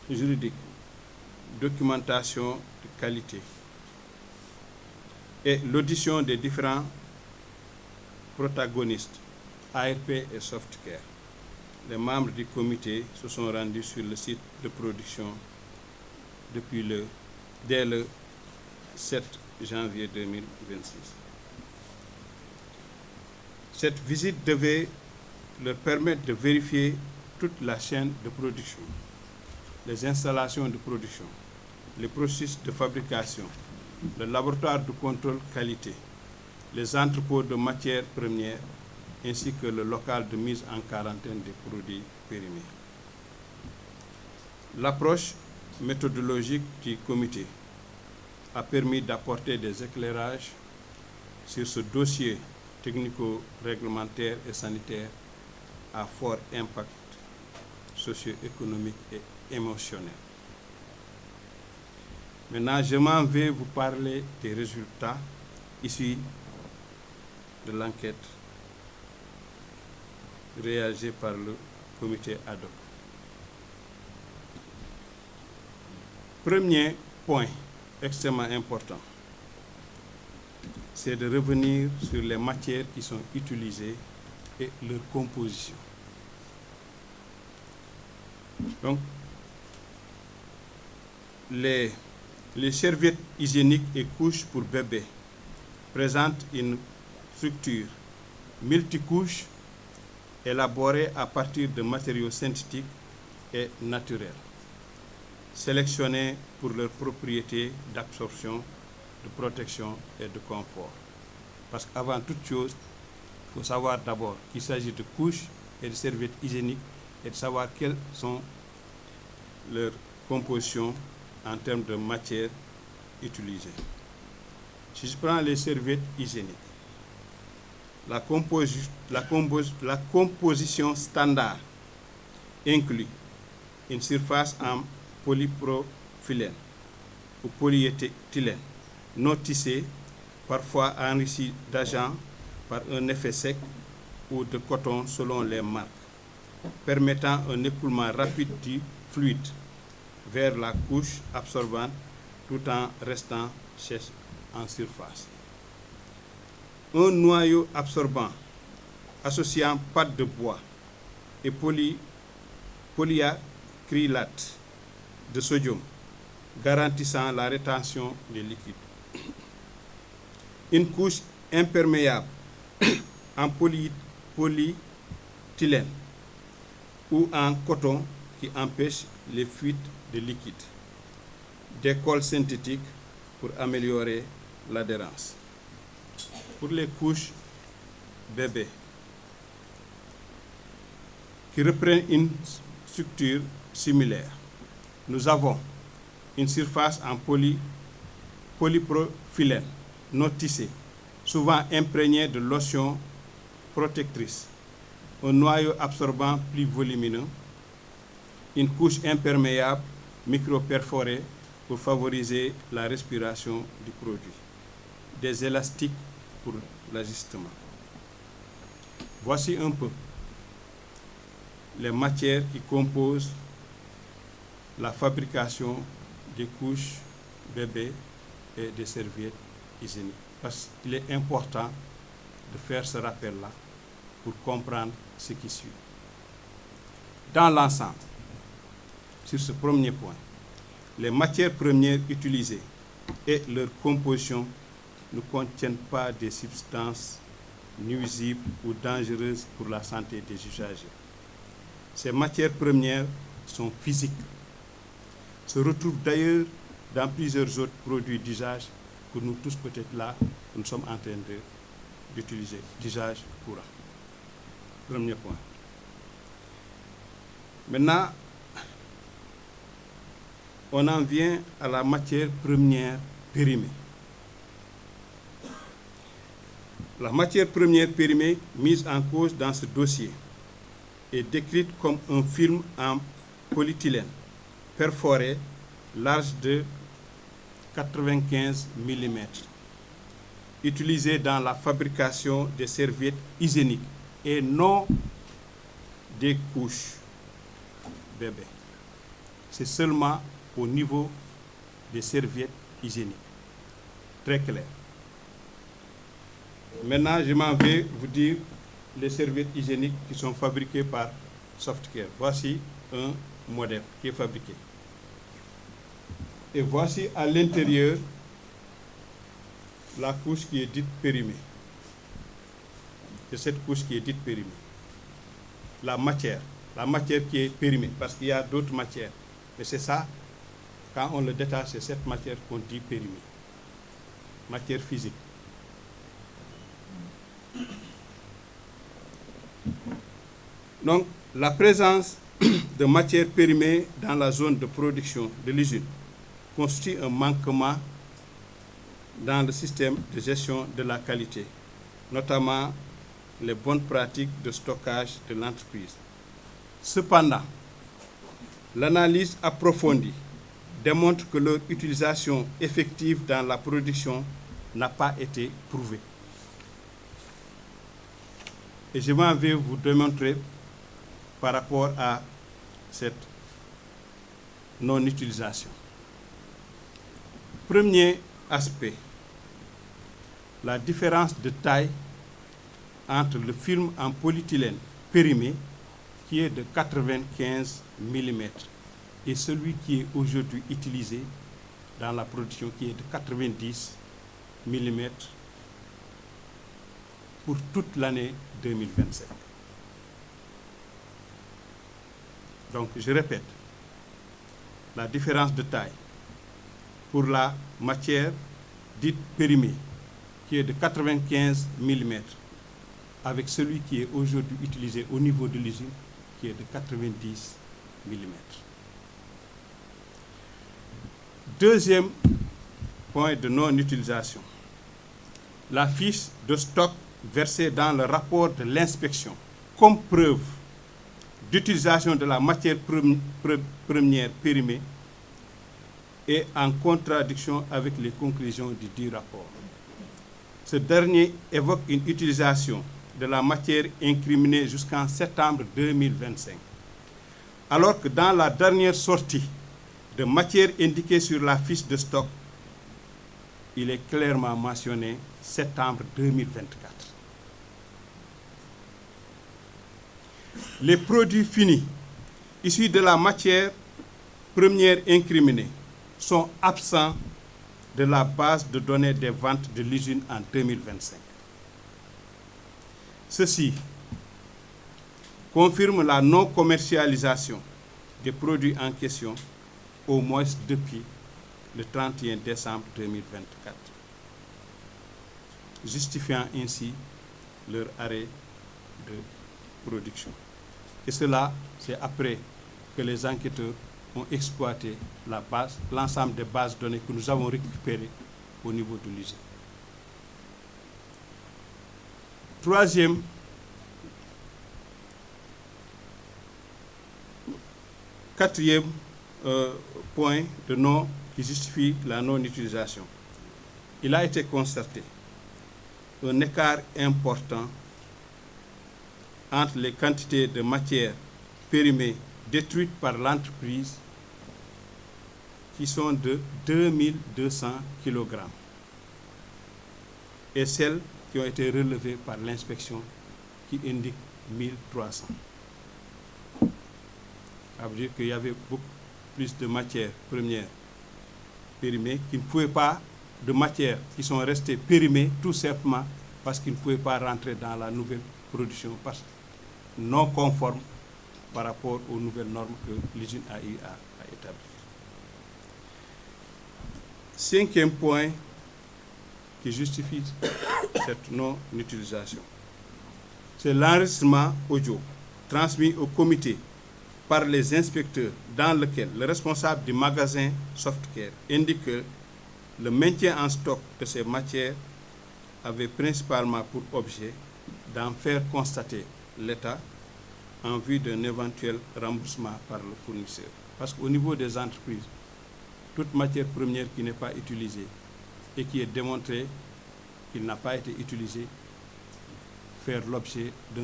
juridique, documentation de qualité et l'audition des différents protagonistes, ARP et Softcare. Les membres du comité se sont rendus sur le site de production dès le 7 janvier 2026. Cette visite devait leur permettre de vérifier toute la chaîne de production, les installations de production, les processus de fabrication, le laboratoire de contrôle qualité, les entrepôts de matières premières, ainsi que le local de mise en quarantaine des produits périmés. L'approche méthodologique du comité a permis d'apporter des éclairages sur ce dossier technico-réglementaire et sanitaire à fort impact socio-économique et émotionnel. Maintenant, je m'en vais vous parler des résultats issus de l'enquête réalisée par le comité ad hoc. Premier point extrêmement important, c'est de revenir sur les matières qui sont utilisées et leur composition. Donc, les serviettes hygiéniques et couches pour bébés présentent une structure multicouche élaborée à partir de matériaux synthétiques et naturels, sélectionnés pour leurs propriétés d'absorption, de protection et de confort. Parce qu'avant toute chose, il faut savoir d'abord qu'il s'agit de couches et de serviettes hygiéniques et de savoir quelles sont leurs compositions en termes de matière utilisée. Si je prends les serviettes hygiéniques, la composition standard inclut une surface en polypropylène ou polyéthylène non tissée, parfois enrichie d'agents par un effet sec ou de coton selon les marques, permettant un écoulement rapide du fluide vers la couche absorbante tout en restant sèche en surface. Un noyau absorbant associant pâte de bois et polyacrylate de sodium garantissant la rétention des liquides. Une couche imperméable en polyéthylène ou en coton qui empêche les fuites de liquide. Des colles synthétiques pour améliorer l'adhérence. Pour les couches bébés qui reprennent une structure similaire, nous avons une surface en polypropylène non tissée, souvent imprégnée de lotion protectrice, un noyau absorbant plus volumineux, une couche imperméable micro-perforée pour favoriser la respiration du produit, des élastiques pour l'ajustement. Voici un peu les matières qui composent la fabrication des couches bébés et des serviettes hygiéniques. Parce qu'il est important de faire ce rappel-là pour comprendre ce qui suit. Dans l'ensemble, sur ce premier point, les matières premières utilisées et leur composition ne contiennent pas des substances nuisibles ou dangereuses pour la santé des usagers. Ces matières premières sont physiques, se retrouvent d'ailleurs dans plusieurs autres produits d'usage que nous tous peut-être là, nous sommes en train d'utiliser, d'usage courant. Premier point. Maintenant, on en vient à la matière première périmée. La matière première périmée mise en cause dans ce dossier est décrite comme un film en polyéthylène perforé large de 95 mm, utilisé dans la fabrication des serviettes hygiéniques et non des couches bébés. c'est seulement au niveau des serviettes hygiéniques. Très clair. Maintenant, je m'en vais vous dire les serviettes hygiéniques qui sont fabriquées par Softcare. Voici un modèle qui est fabriqué. Et voici à l'intérieur la couche qui est dite périmée. C'est cette couche qui est dite périmée. La matière qui est périmée, parce qu'il y a d'autres matières. Mais c'est ça, quand on le détache, c'est cette matière qu'on dit périmée. Matière physique. Donc, la présence de matière périmée dans la zone de production de l'usine constitue un manquement dans le système de gestion de la qualité, notamment les bonnes pratiques de stockage de l'entreprise. Cependant, l'analyse approfondie démontre que leur utilisation effective dans la production n'a pas été prouvée. Et je m'en vais vous démontrer par rapport à cette non-utilisation. Premier aspect, la différence de taille entre le film en polyéthylène périmé, qui est de 95 mm, et celui qui est aujourd'hui utilisé dans la production, qui est de 90 mm pour toute l'année 2025. Donc, je répète, la différence de taille pour la matière dite périmée, qui est de 95 mm, avec celui qui est aujourd'hui utilisé au niveau de l'usine, qui est de 90 mm. Deuxième point de non-utilisation, la fiche de stock versée dans le rapport de l'inspection comme preuve d'utilisation de la matière première périmée est en contradiction avec les conclusions du dit rapport. Ce dernier évoque une utilisation de la matière incriminée jusqu'en septembre 2025, alors que dans la dernière sortie de matière indiquée sur la fiche de stock, il est clairement mentionné septembre 2024. Les produits finis issus de la matière première incriminée sont absents de la base de données des ventes de l'usine en 2025. Ceci confirme la non-commercialisation des produits en question, au moins depuis le 31 décembre 2024, justifiant ainsi leur arrêt de production. Et cela, c'est après que les enquêteurs ont exploité l'ensemble des bases de données que nous avons récupérées au niveau de l'usine. Quatrième point de qui justifie la non-utilisation. Il a été constaté un écart important entre les quantités de matière périmée détruites par l'entreprise, qui sont de 2200 kg, et celles qui ont été relevées par l'inspection, qui indique 1300. Ça veut dire qu'il y avait beaucoup plus de matières premières périmées qui ne pouvaient pas, de matières qui sont restées périmées tout simplement parce qu'ils ne pouvaient pas rentrer dans la nouvelle production, parce que non conforme par rapport aux nouvelles normes que l'usine a eu à établir. Cinquième point qui justifie cette non-utilisation, c'est l'enregistrement audio transmis au comité par les inspecteurs, dans lequel le responsable du magasin Softcare indique que le maintien en stock de ces matières avait principalement pour objet d'en faire constater l'État en vue d'un éventuel remboursement par le fournisseur. Parce qu'au niveau des entreprises, toute matière première qui n'est pas utilisée et qui est démontré qu'il n'a pas été utilisé, faire l'objet d'un